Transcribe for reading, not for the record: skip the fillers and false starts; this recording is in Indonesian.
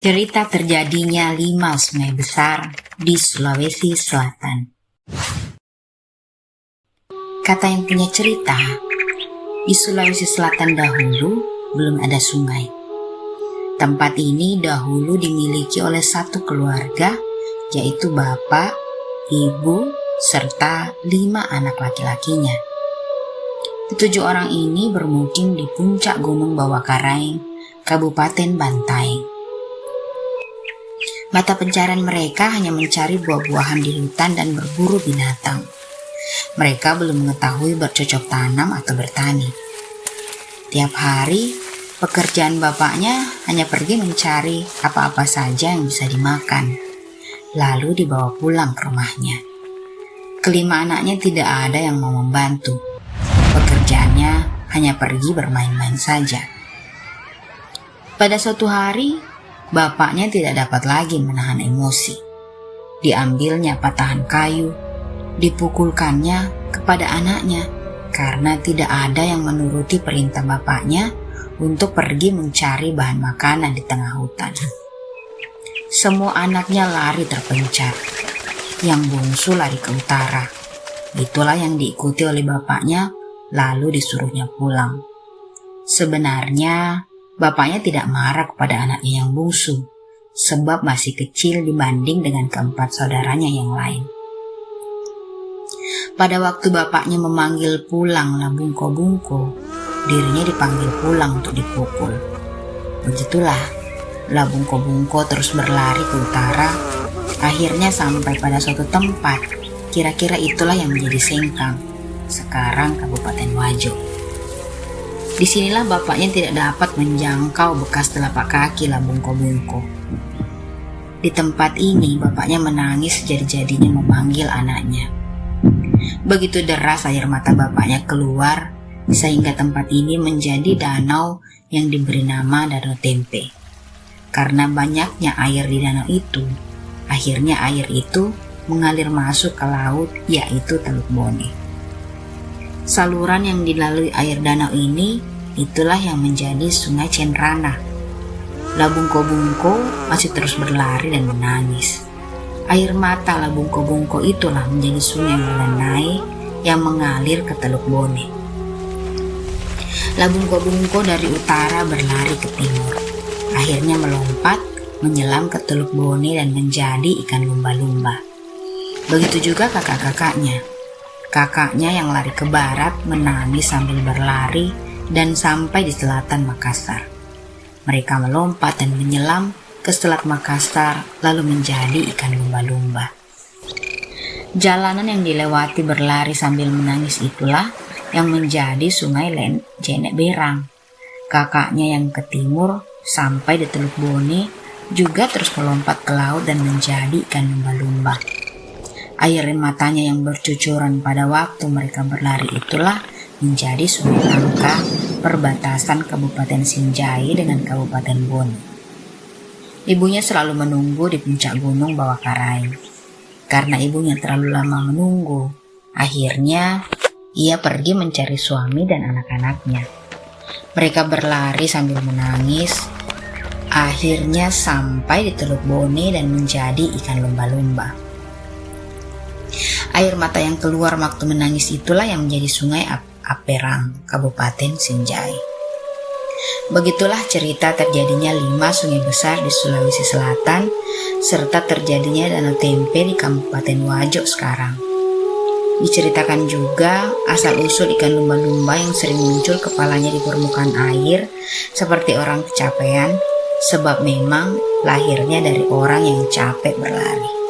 Cerita terjadinya 5 sungai besar di Sulawesi Selatan. Kata yang punya cerita, di Sulawesi Selatan dahulu belum ada sungai. Tempat ini dahulu dimiliki oleh satu keluarga, yaitu bapak, ibu, serta 5 anak laki-lakinya. 7 orang ini bermukim di puncak Gunung Bawakaraeng, Kabupaten Bantaeng. Mata pencarian mereka hanya mencari buah-buahan di hutan dan berburu binatang. Mereka belum mengetahui bercocok tanam atau bertani. Tiap hari, pekerjaan bapaknya hanya pergi mencari apa-apa saja yang bisa dimakan, lalu dibawa pulang ke rumahnya. Kelima anaknya tidak ada yang mau membantu. Pekerjaannya hanya pergi bermain-main saja. Pada suatu hari, bapaknya tidak dapat lagi menahan emosi. Diambilnya patahan kayu, dipukulkannya kepada anaknya karena tidak ada yang menuruti perintah bapaknya untuk pergi mencari bahan makanan di tengah hutan. Semua anaknya lari terpencar. Yang bungsu lari ke utara. Itulah yang diikuti oleh bapaknya, lalu disuruhnya pulang. Sebenarnya bapaknya tidak marah kepada anaknya yang bungsu, sebab masih kecil dibanding dengan keempat saudaranya yang lain. Pada waktu bapaknya memanggil pulang Labungko-bungko, dirinya dipanggil pulang untuk dipukul. Begitulah, Labungko-bungko terus berlari ke utara, akhirnya sampai pada suatu tempat, kira-kira itulah yang menjadi Sengkang, sekarang Kabupaten Wajo. Disinilah bapaknya tidak dapat menjangkau bekas telapak kaki Labungko-bungko. Di tempat ini bapaknya menangis sejadi-jadinya memanggil anaknya. Begitu deras air mata bapaknya keluar, sehingga tempat ini menjadi danau yang diberi nama Danau Tempe. Karena banyaknya air di danau itu, akhirnya air itu mengalir masuk ke laut, yaitu Teluk Bone. Saluran yang dilalui air danau ini, itulah yang menjadi Sungai Cenrana. Labungko-bungko masih terus berlari dan menangis. Air mata Labungko-bungko itulah menjadi sungai Mulanai yang mengalir ke Teluk Bone. Labungko-bungko dari utara berlari ke timur. Akhirnya melompat, menyelam ke Teluk Bone dan menjadi ikan lumba-lumba. Begitu juga kakak-kakaknya. Kakaknya yang lari ke barat menangis sambil berlari dan sampai di selatan Makassar. Mereka melompat dan menyelam ke Selat Makassar lalu menjadi ikan lumba-lumba. Jalanan yang dilewati berlari sambil menangis itulah yang menjadi Sungai Jenek Berang. Kakaknya yang ke timur sampai di Teluk Bone juga terus melompat ke laut dan menjadi ikan lumba-lumba. Air matanya yang bercucuran pada waktu mereka berlari itulah menjadi Sungai Tangka, perbatasan Kabupaten Sinjai dengan Kabupaten Bone. Ibunya selalu menunggu di puncak Gunung Bawakaraeng. Karena ibunya terlalu lama menunggu, akhirnya ia pergi mencari suami dan anak-anaknya. Mereka berlari sambil menangis, akhirnya sampai di Teluk Bone dan menjadi ikan lumba-lumba. Air mata yang keluar waktu menangis itulah yang menjadi Sungai Aperang, Kabupaten Sinjai. Begitulah cerita terjadinya 5 sungai besar di Sulawesi Selatan, serta terjadinya Danau Tempe di Kabupaten Wajo sekarang. Diceritakan juga asal-usul ikan lumba-lumba yang sering muncul kepalanya di permukaan air seperti orang kecapean, sebab memang lahirnya dari orang yang capek berlari.